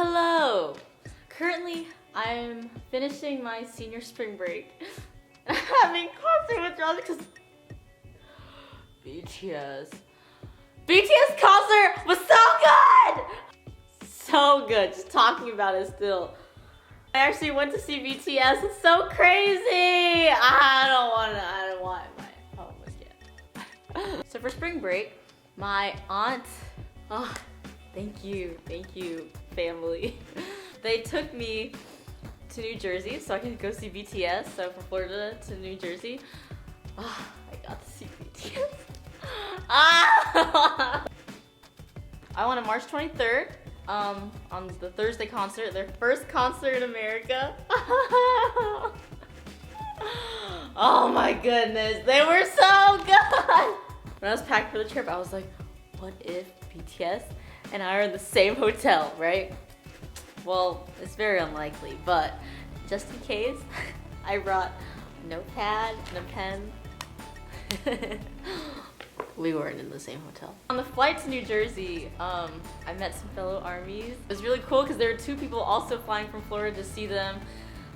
Hello! Currently, I'm finishing my senior spring break. And I'm having concert withdrawals because BTS. BTS concert was so good! So good, just talking about it still. I actually went to see BTS, it's so crazy! I don't want my home again. So for spring break, my aunt, thank you, family. They took me to New Jersey so I could go see BTS. So from Florida to New Jersey, I got to see BTS. I went on March 23rd on the Thursday concert, their first concert in America. Oh my goodness, they were so good! When I was packed for the trip, I was like, what if BTS and I are in the same hotel, right? Well, it's very unlikely, but just in case, I brought a notepad and a pen. We weren't in the same hotel. On the flight to New Jersey, I met some fellow ARMYs. It was really cool because there were two people also flying from Florida to see them.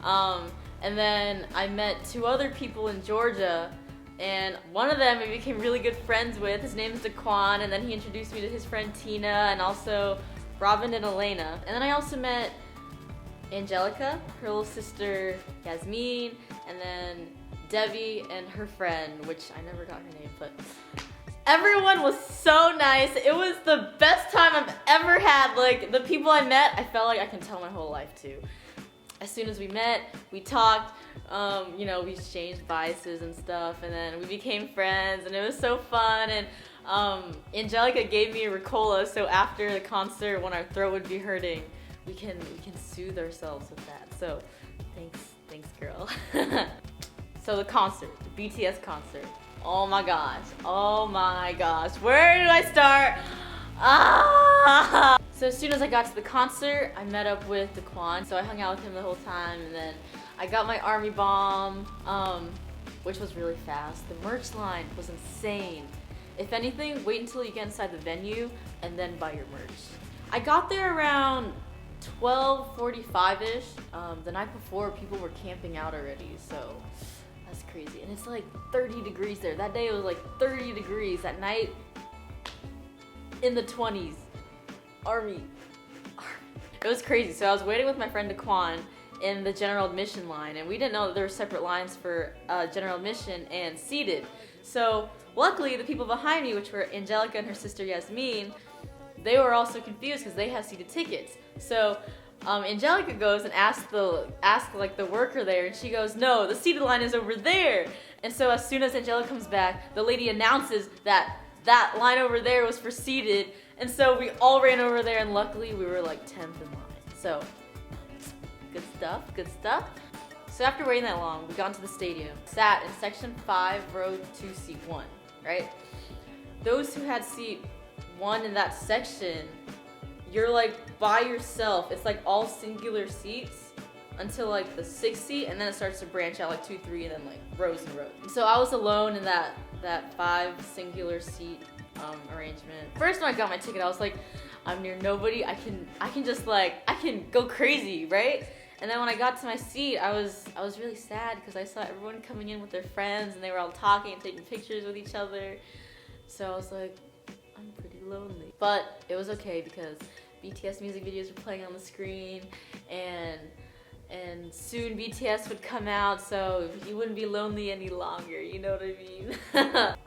And then I met two other people in Georgia, and one of them I became really good friends with. His name is Daquan, and then he introduced me to his friend Tina, and also Robin and Elena. And then I also met Angelica, her little sister Yasmin, and then Debbie and her friend, which I never got her name, but everyone was so nice. It was the best time I've ever had. Like, the people I met, I felt like I can tell my whole life to. As soon as we met, we talked, you know, we exchanged biases and stuff, and then we became friends, and it was so fun. And Angelica gave me a Ricola, so after the concert, when our throat would be hurting, we can soothe ourselves with that. So thanks girl. So the concert, the BTS concert. Oh my gosh, where do I start? So as soon as I got to the concert, I met up with Daquan, so I hung out with him the whole time, and then I got my army bomb, which was really fast. The merch line was insane. If anything, wait until you get inside the venue and then buy your merch. I got there around 12:45-ish. The night before, people were camping out already, so that's crazy. And it's like 30 degrees there. That day it was like 30 degrees. At night, in the 20s. Army. It was crazy. So I was waiting with my friend Daquan in the general admission line, and we didn't know that there were separate lines for general admission and seated. So luckily, the people behind me, which were Angelica and her sister Yasmin, they were also confused because they had seated tickets. So Angelica goes and asks the worker there, and she goes, no, the seated line is over there. And so as soon as Angelica comes back, the lady announces that line over there was for seated, and so we all ran over there, and luckily we were like 10th in line. So good stuff. So after waiting that long, we got into the stadium, sat in section 5, row 2, seat 1, right? Those who had seat 1 in that section, you're like by yourself. It's like all singular seats until like the 6th seat, and then it starts to branch out like 2, 3, and then like rows and rows. So I was alone in that 5 singular seat arrangement. First when I got my ticket, I was like, I'm near nobody. I can just like, I can go crazy, right? And then when I got to my seat, I was really sad because I saw everyone coming in with their friends, and they were all talking and taking pictures with each other. So I was like, I'm pretty lonely. But it was okay because BTS music videos were playing on the screen, and soon BTS would come out, so you wouldn't be lonely any longer, you know what I mean?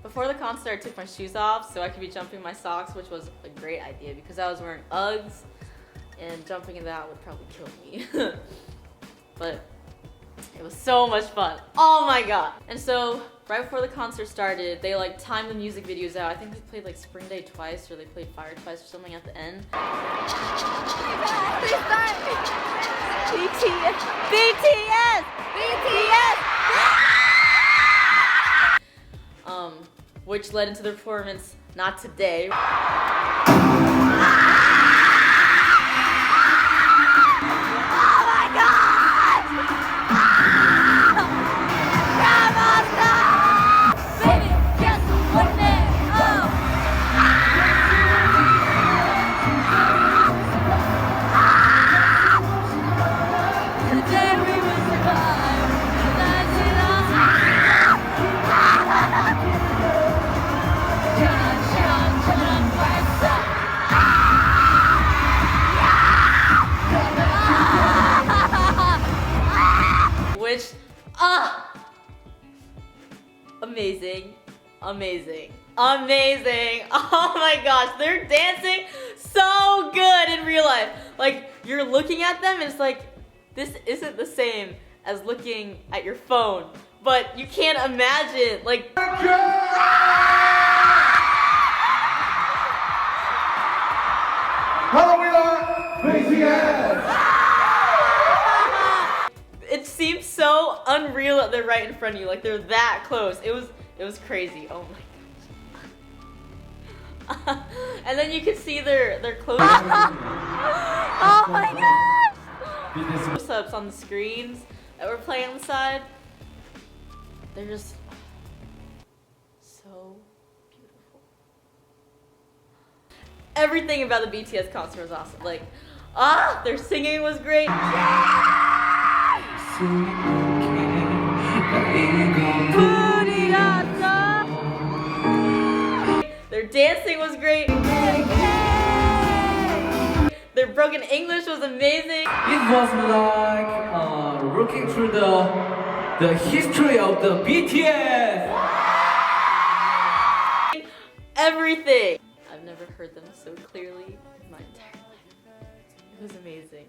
Before the concert, I took my shoes off so I could be jumping my socks, which was a great idea because I was wearing Uggs, and jumping in that would probably kill me. But it was so much fun. Oh my god. And so right before the concert started, they like timed the music videos out. I think they played like Spring Day twice, or they played Fire twice, or something at the end. BTS! Which led into the performance, Not Today. amazing. Amazing. Oh my gosh, they're dancing so good in real life. Like, you're looking at them and it's like, this isn't the same as looking at your phone. But you can't imagine, like... Hello, we are BTS! It seems so unreal that they're right in front of you, like they're that close. It was crazy. Oh my gosh. And then you can see their clothes. Oh my gosh! Close-ups on the screens that were playing on the side. They're just so beautiful. Everything about the BTS concert was awesome. Like, their singing was great. Their dancing was great. Their broken English was amazing. It was like looking through the history of the BTS. Everything. I've never heard them so clearly in my entire life. It was amazing.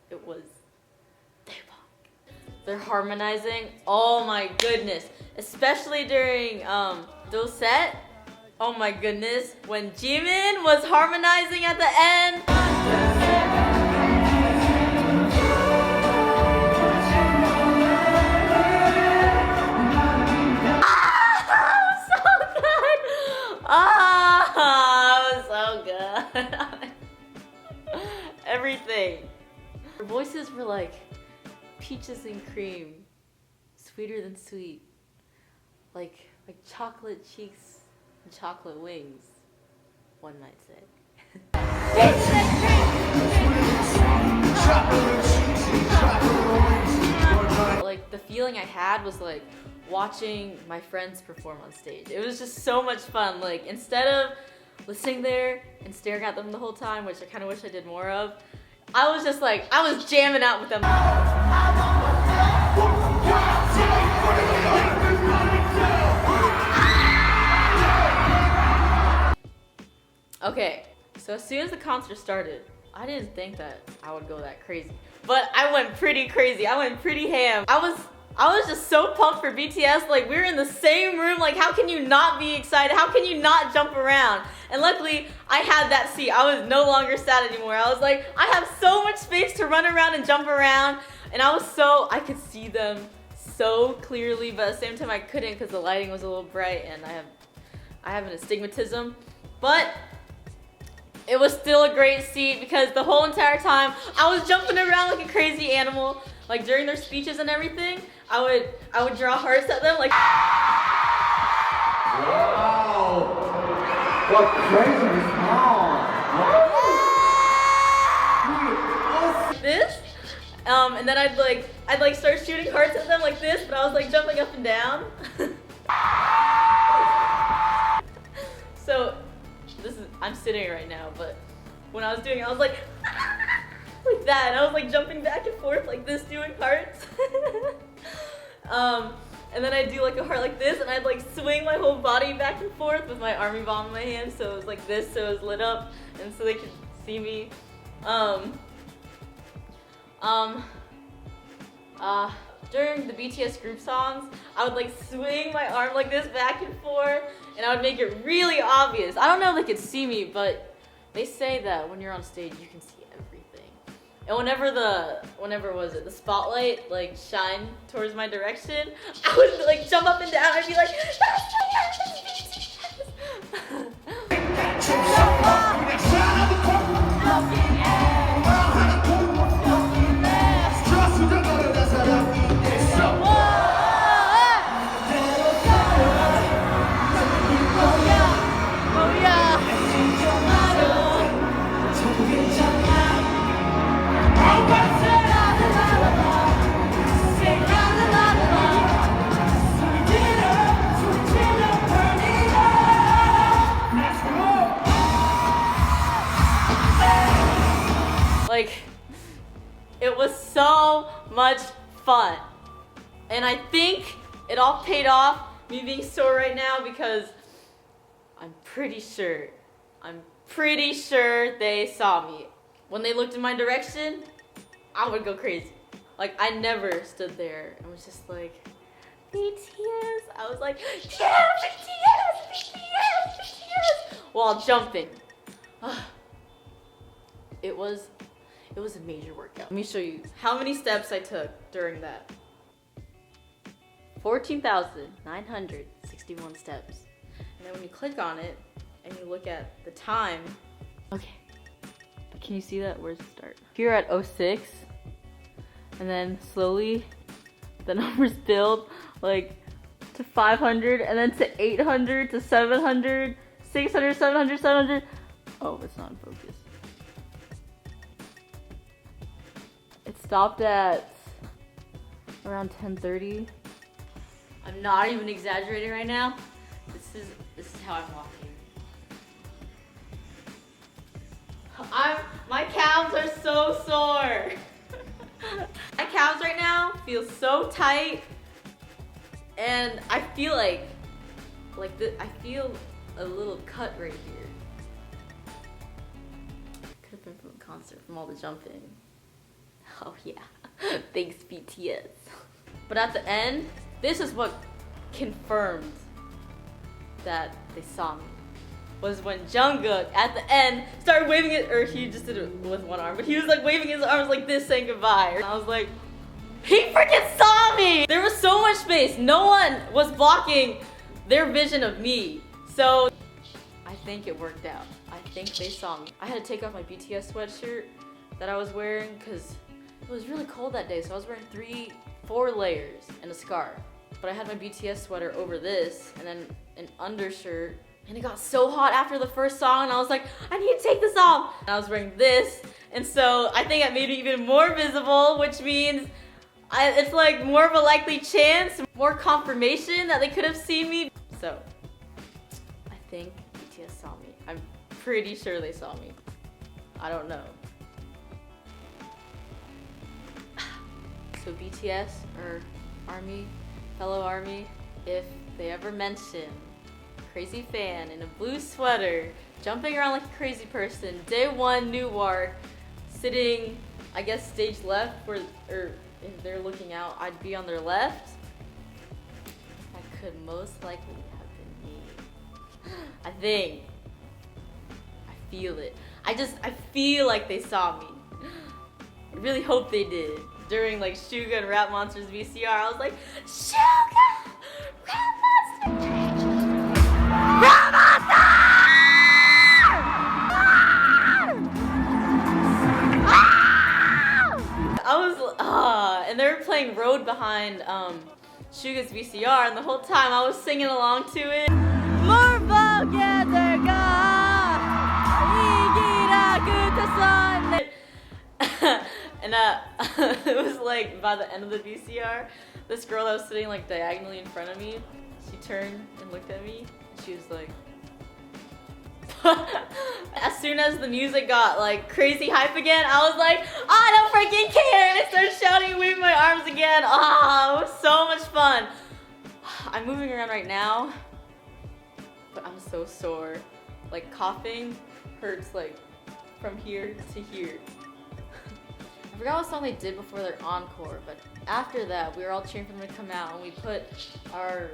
It was they're harmonizing. Oh my goodness. Especially during Doset. Oh my goodness. When Jimin was harmonizing at the end. Everything. Her voices were like peaches and cream, sweeter than sweet, like chocolate cheeks and chocolate wings, one might say. Like, the feeling I had was like watching my friends perform on stage. It was just so much fun. Like, instead of listening there and staring at them the whole time, which I kind of wish I did more of, I was just like, I was jamming out with them. Okay, so as soon as the concert started, I didn't think that I would go that crazy. But I went pretty crazy. I went pretty ham. I was just so pumped for BTS. Like, we were in the same room. Like, how can you not be excited? How can you not jump around? And luckily, I had that seat. I was no longer sad anymore. I was like, I have so much space to run around and jump around. And I could see them so clearly, but at the same time I couldn't because the lighting was a little bright and I have an astigmatism. But it was still a great seat because the whole entire time I was jumping around like a crazy animal. Like, during their speeches and everything, I would draw hearts at them like. Wow! What crazy smile! This, and then I'd like start shooting hearts at them like this, but I was like jumping up and down. So I'm sitting right now, but when I was doing it, I was like like that, and I was like jumping back and forth like this, doing hearts. And then I'd do like a heart like this, and I'd like swing my whole body back and forth with my army bomb in my hand, so it was like this, so it was lit up, and so they could see me. During the BTS group songs, I would like swing my arm like this back and forth, and I would make it really obvious. I don't know if they could see me, but they say that when you're on stage, you can see everything. And whenever the spotlight like shined towards my direction, I would like jump up and down. I'd be like, like, it was so much fun. And I think it all paid off me being sore right now because I'm pretty sure they saw me. When they looked in my direction, I would go crazy. Like, I never stood there and was just like, BTS. I was like, yeah, BTS, BTS, BTS, while jumping. It was a major workout. Let me show you how many steps I took during that. 14,961 steps. And then when you click on it and you look at the time, okay. Can you see that? Where's the start? Here at 06, and then slowly the numbers build like to 500, and then to 800, to 700, 600, 700, 700. Oh, it's not in focus. It stopped at around 10:30. I'm not even exaggerating right now. This is how I'm walking. My calves are so sore. My calves right now feel so tight, and I feel I feel a little cut right here. Could have been from a concert, from all the jumping. Oh yeah, thanks BTS. But at the end, this is what confirmed that they saw me. Was when Jungkook at the end started waving it, or he just did it with one arm, but he was like waving his arms like this, saying goodbye. And I was like, he freaking saw me! There was so much space. No one was blocking their vision of me. So I think it worked out. I think they saw me. I had to take off my BTS sweatshirt that I was wearing because it was really cold that day. So I was wearing 4 layers and a scarf. But I had my BTS sweater over this and then an undershirt. And it got so hot after the first song, and I was like, I need to take this off. And I was wearing this, and so I think it made it even more visible, which means it's like more of a likely chance, more confirmation that they could have seen me. So I think BTS saw me. I'm pretty sure they saw me. I don't know. So BTS or ARMY, fellow ARMY, if they ever mention crazy fan in a blue sweater, jumping around like a crazy person, day one, Newark, sitting, I guess, stage left, or if they're looking out, I'd be on their left. That could most likely have been me. I think. I feel it. I feel like they saw me. I really hope they did. During like Suga and Rap Monsters VCR, I was like, Suga! Rap Monsters! And they were playing Road behind Suga's VCR, and the whole time I was singing along to it. And it was like by the end of the VCR, this girl that was sitting like diagonally in front of me, she turned and looked at me, and she was like, as soon as the music got like crazy hype again, I was like, I don't freaking care, and I started shouting and waving my arms again. Ah, it was so much fun. I'm moving around right now, but I'm so sore. Like, coughing hurts like from here to here. I forgot what song they did before their encore, but after that, we were all cheering for them to come out, and we put our,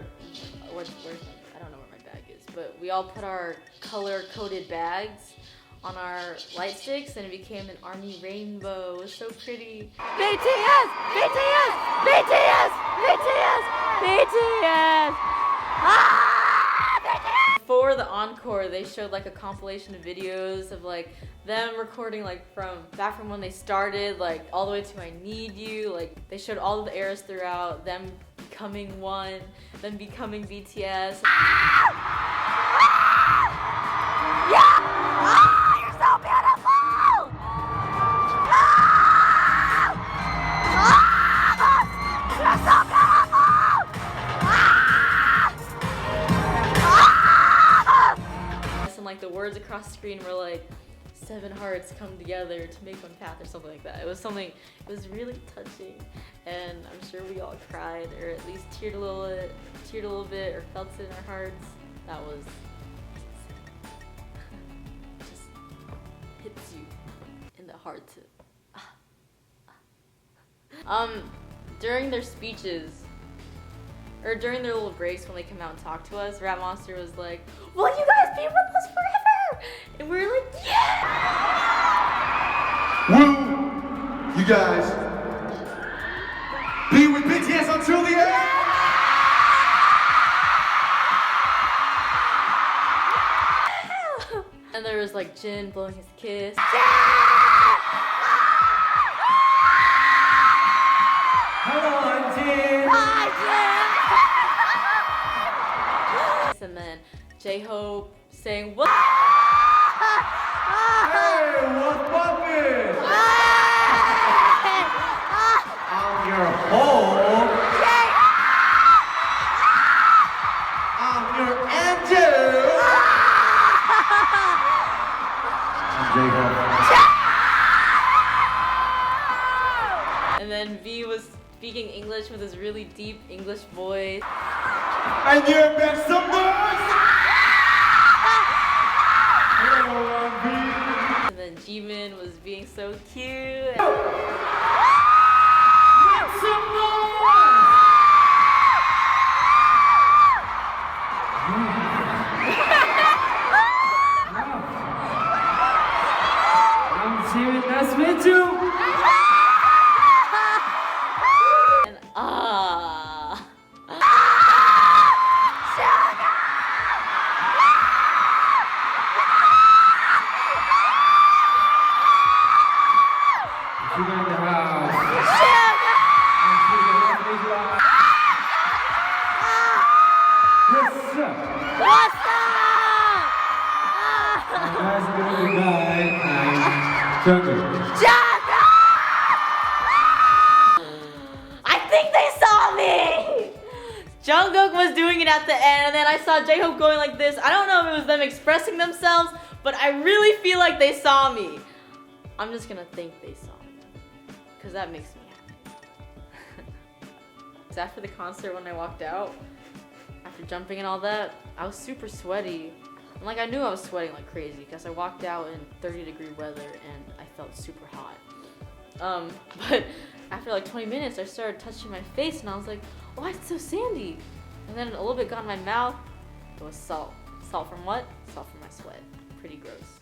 I don't know where my bag is, but we all put our color-coded bags on our light sticks, and it became an ARMY rainbow. It was so pretty. BTS! BTS! BTS! BTS! BTS! Ah! For the encore, they showed like a compilation of videos of like them recording like back from when they started, like all the way to I Need You. Like they showed all of the eras throughout, them becoming one, them becoming BTS. Ah! Ah! Yeah! Ah! You're so beautiful! Ah! Ah! You're so beautiful! And like the words across the screen were like, 7 hearts come together to make one path or something like that. It was really touching, and I'm sure we all cried, or at least teared a little bit, or felt it in our hearts. That was just hits you in the heart. During their speeches, or during their little breaks when they come out and talk to us, Rap Monster was like, "Will you guys be with us forever?" And we were like, "Yeah!" Will you guys be with BTS until the end? And there was like Jin blowing his kiss. Hello, I'm Jin. And then J-Hope saying, "What?" Hey, what's poppin'? I'm your home. I'm your angel. I'm Jacob. And then V was speaking English with his really deep English voice. And you make some noise! Hello, I'm B. And then Jimin was being so cute. Make some noise! I'm Jimin, nice to meet you. And Sugar in the house. Yes, sir. what's up? Nice to meet you guys. I'm Jungle. I think they saw me! Jungkook was doing it at the end, and then I saw J-Hope going like this. I don't know if it was them expressing themselves, but I really feel like they saw me. I'm just gonna think they saw me, because that makes me happy. So after the concert, when I walked out, after jumping and all that, I was super sweaty. And like I knew I was sweating like crazy, because I walked out in 30-degree weather and I felt super hot. But after like 20 minutes, I started touching my face and I was like, "Why it's so sandy?" And then a little bit got in my mouth. It was salt. Salt from what? Salt from my sweat. Pretty gross.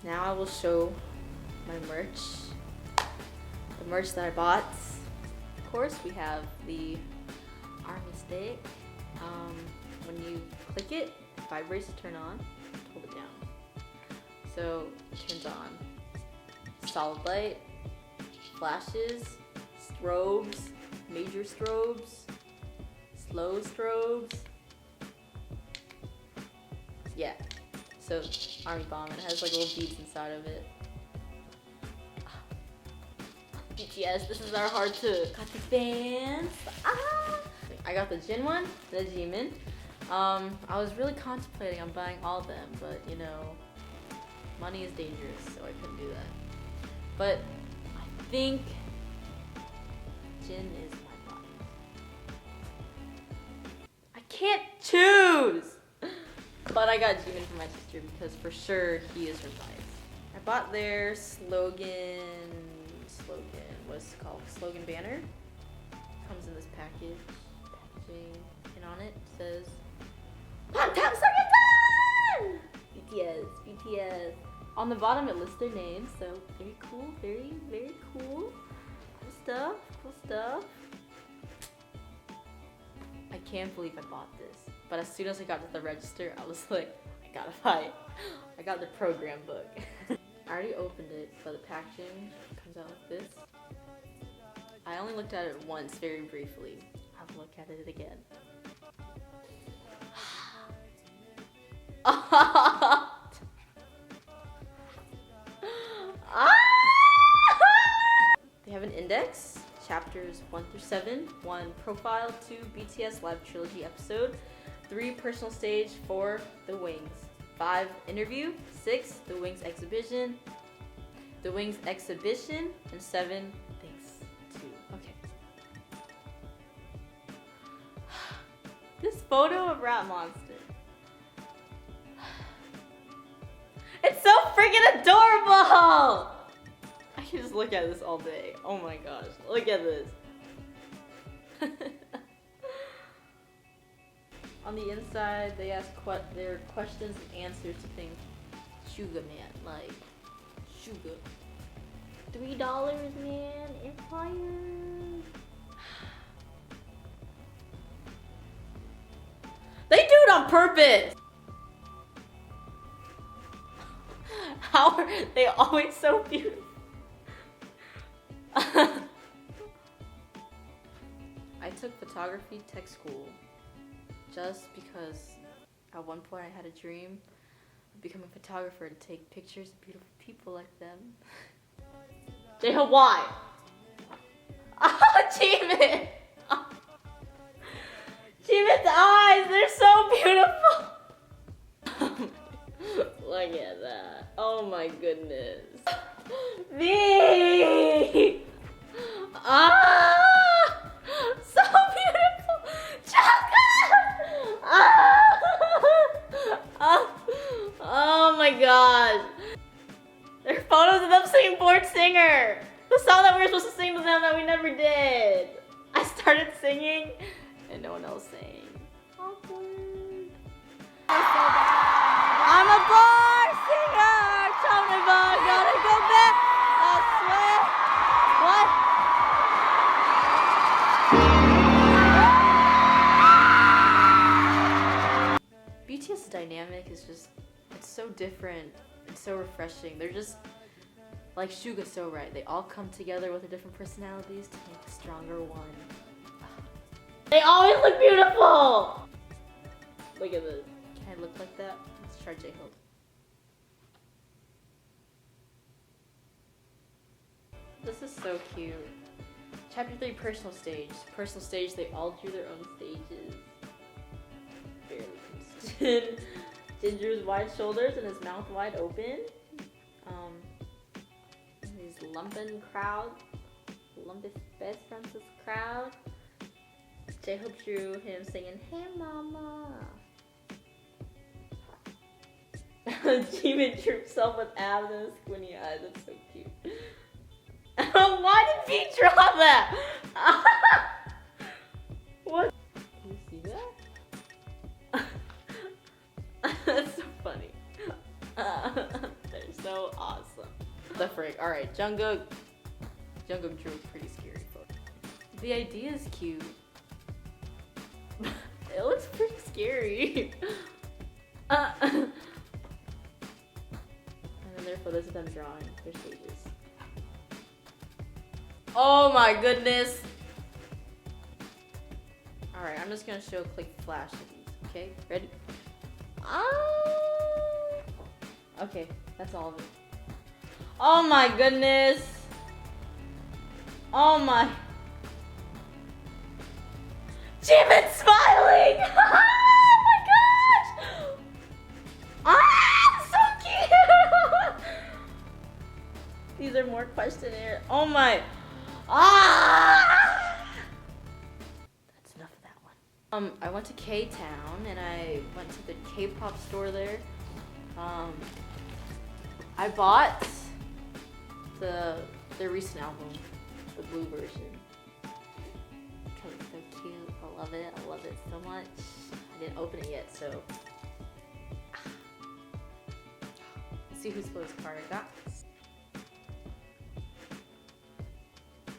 Now I will show my merch. The merch that I bought. Of course, we have the army stick. When you click it, it vibrates to turn on. Hold it down. So it turns on. Solid light, flashes, strobes, major strobes, slow strobes. Yeah. So army bomb, and it has like little beads inside of it. BTS, this is our heart to Catie fans. I got the Jin one, the Jimin. I was really contemplating on buying all of them, but you know, money is dangerous, so I couldn't do that. But I think Jin is my body. I can't choose! But I got Jimin for my sister because for sure he is her bias. I bought their slogan, what's it called? Slogan banner. Comes in this packaging, and on it says, "Hot Tap Summertime!" BTS. On the bottom it lists their names, so very cool, very, very cool. Cool stuff. I can't believe I bought this. But as soon as I got to the register, I was like, I gotta buy it. I got the program book. I already opened it, but the packaging comes out like this. I only looked at it once, very briefly. I'll look at it again. They have an index, chapters 1 through 7, 1 profile, 2 BTS live trilogy episode, 3 personal stage, 4 the Wings, 5 interview, 6 the Wings exhibition, The Wings exhibition, and 7 thanks to. Okay. This photo of Rat Monster. It's so freaking adorable! I can just look at this all day. Oh my gosh, look at this. On the inside, they ask their questions and answers to things. Sugar man, like sugar. $3, man. Empire. They do it on purpose. How are they always so beautiful? I took photography tech school just because at one point I had a dream of becoming a photographer to take pictures of beautiful people like them. J-Hope, why? Oh, Jimin! Jimin's eyes, they're so beautiful! Look at that. Oh my goodness. V! Ah! So beautiful! Chocolate! Ah! Oh my gosh. There are photos of them singing Born Singer. The song that we were supposed to sing to them that we never did. I started singing and no one else sang. Awkward. I'm a bar singer! Tell me about gotta go back. I swear. What? BTS dynamic is just, it's so different. It's so refreshing. They're just, like Suga's so right. They all come together with their different personalities to make a stronger one. They always look beautiful! Look at this. Can I look like that? Let's try J-Hope. This is so cute. Chapter 3, personal stage. Personal stage, they all drew their own stages. Barely consistent. Ginger's wide shoulders and his mouth wide open. His lumpin' crowd. Lumpus best friends this crowd. J-Hope drew him singing, "Hey Mama." Jimin drew himself with abs and squinty eyes. That's so cute. Why did V draw that? What? Can you see that? That's so funny. They're so awesome. The frick. Alright, Jungkook. Jungkook drew a pretty scary photo. The idea is cute. It looks pretty scary. And then there are photos of them drawing their stages. Oh my goodness. Alright, I'm just gonna show a quick flash of these. Okay, ready? Okay, that's all of it. Oh my goodness. Oh my. Jimin's smiling! Oh my gosh! Ah, so cute! These are more questionnaire. Oh my. Ah! That's enough of that one. I went to K-Town and I went to the K-pop store there. I bought their recent album, the blue version. Because it's so cute. I love it. I love it so much. I didn't open it yet, so. Let's see whose postcard I got.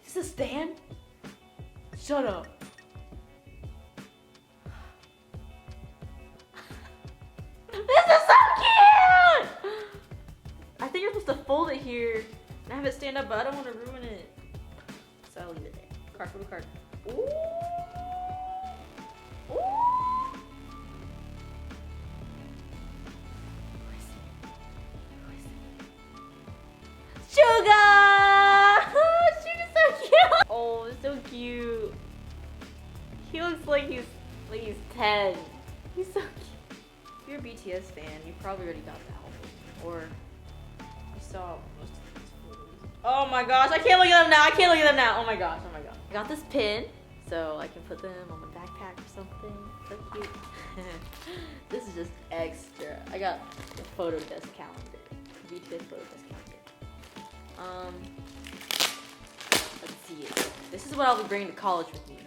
Is this Stan? Shut up. This is so cute! I think you're supposed to fold it here and have it stand up, but I don't want to ruin it. So I'll leave it there. Card for the card. Ooh. Ooh. Who is it? Suga! Suga's so cute! Oh, so cute. He looks like he's 10. He's so cute. If you're a BTS fan, you probably already got the album. Or you saw most of these photos. my gosh, I can't look at them now. I can't look at them now. Oh my gosh, oh my gosh. I got this pin so I can put them on my backpack or something. So cute. This is just extra. I got the photo desk calendar. BTS photo desk calendar. Let's see it. This is what I'll be bringing to college with me.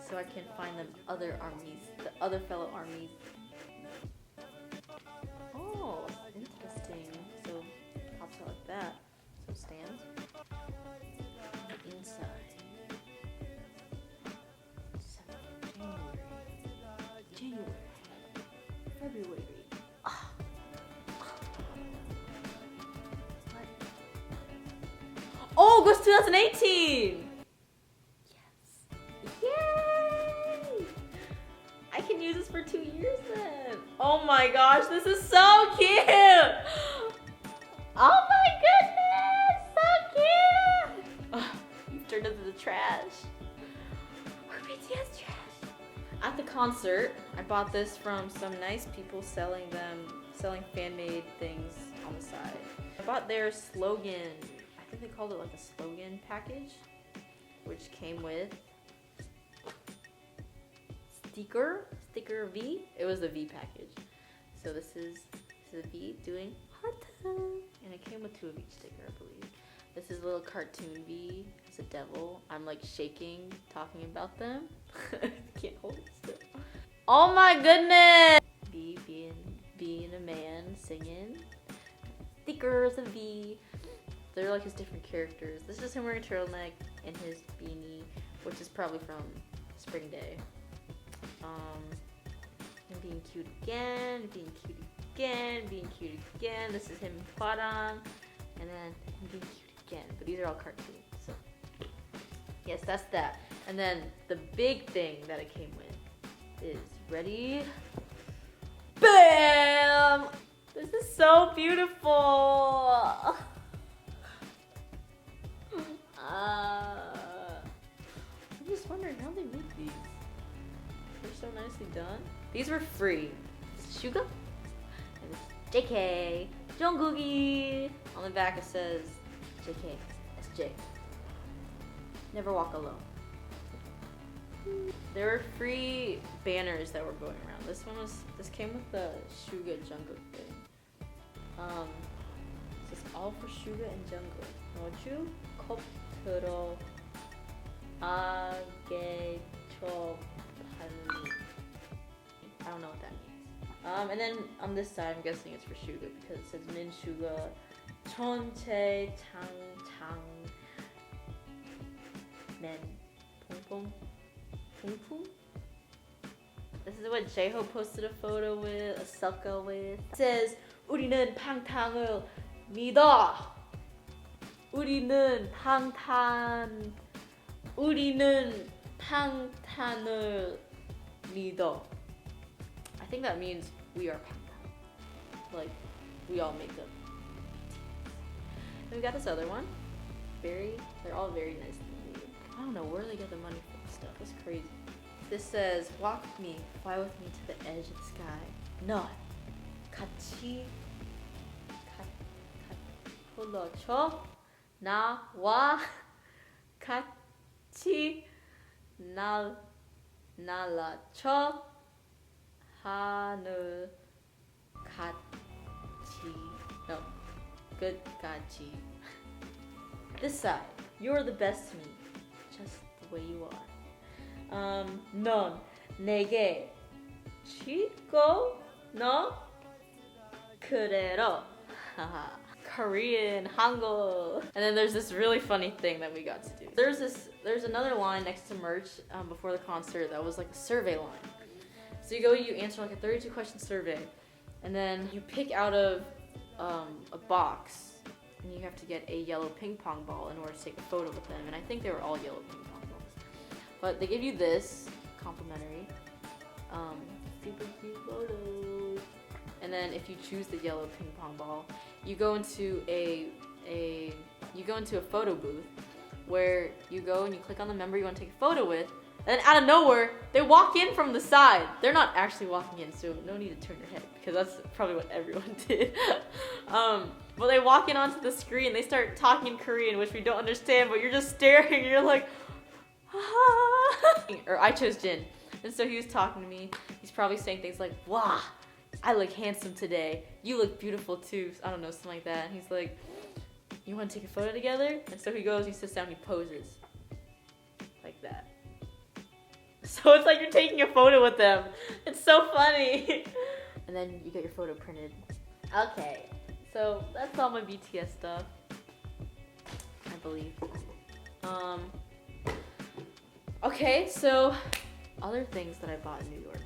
So I can find them other armies, the other fellow armies. Oh, interesting. So it pops out like that. So it stands. The inside. January. February. What? Oh, it goes 2018! Yes. Yay! I can use this for 2 years then. Oh my gosh, this is so cute! Oh my goodness! So cute! Oh, you've turned into the trash. We're BTS trash. At the concert, I bought this from some nice people selling fan-made things on the side. I bought their slogan, I think they called it like a slogan package, which came with sticker V. It was the V package. So this is a V doing heart, and it came with 2 of each sticker, I believe. This is a little cartoon V. It's a devil. I'm like shaking talking about them. Can't hold it still. Oh my goodness! V being a man singing. Stickers of V. They're like his different characters. This is him wearing a turtleneck and his beanie, which is probably from Spring Day. And being cute again, being cute again, being cute again. This is him in Parang, and then him being cute again. But these are all cartoons, so yes, that's that. And then the big thing that it came with is, ready? Bam! This is so beautiful. I'm just wondering how they make these. They're so nicely done. These were free. It's Suga and it's JK, Jungkook. On the back it says JK, SJ. Never walk alone. There were free banners that were going around. This came with the Suga Jungkook thing. This is all for Suga and Jungkook. Noju koptero age cho palli. I don't know what that means. And then on this side, I'm guessing it's for Suga because it says Min Suga Chonche Chang Men Pum Pum. This is what J-Hope posted a photo with, a selka with. It says 우리는 팡탕을 믿어. 우리는 팡탄을 믿어. I think that means we are 팡탕. Like, we all make them. And we got this other one. They're all very nicely made. I don't know where they get the money for this stuff. It's crazy. This says, walk with me, fly with me to the edge of the sky. 너 같이 불러줘. 나와 같이 날아줘. 하늘 같이. No, 끝까지. This side, you're the best to me, just the way you are. 넌 내게 지고 너 그대로. Korean, Hangul. And then there's this really funny thing that we got to do. There's another line next to merch before the concert that was like a survey line. So you answer like a 32 question survey, and then you pick out of a box, and you have to get a yellow ping pong ball in order to take a photo with them. And I think they were all yellow ping pong balls. But they give you this complimentary, super cute photos. And then if you choose the yellow ping pong ball, you go into a photo booth where you go and you click on the member you want to take a photo with, and then out of nowhere they walk in from the side. They're not actually walking in, so no need to turn your head because that's probably what everyone did. Well, they walk in onto the screen, they start talking in Korean, which we don't understand, but you're just staring and you're like, or I chose Jin. And so he was talking to me. He's probably saying things like, wow, I look handsome today. You look beautiful too. I don't know, something like that. And he's like, you want to take a photo together? And so he goes, he sits down, he poses. Like that. So it's like you're taking a photo with them. It's so funny. And then you get your photo printed. Okay, so that's all my BTS stuff, I believe. Okay, so other things that I bought in New York.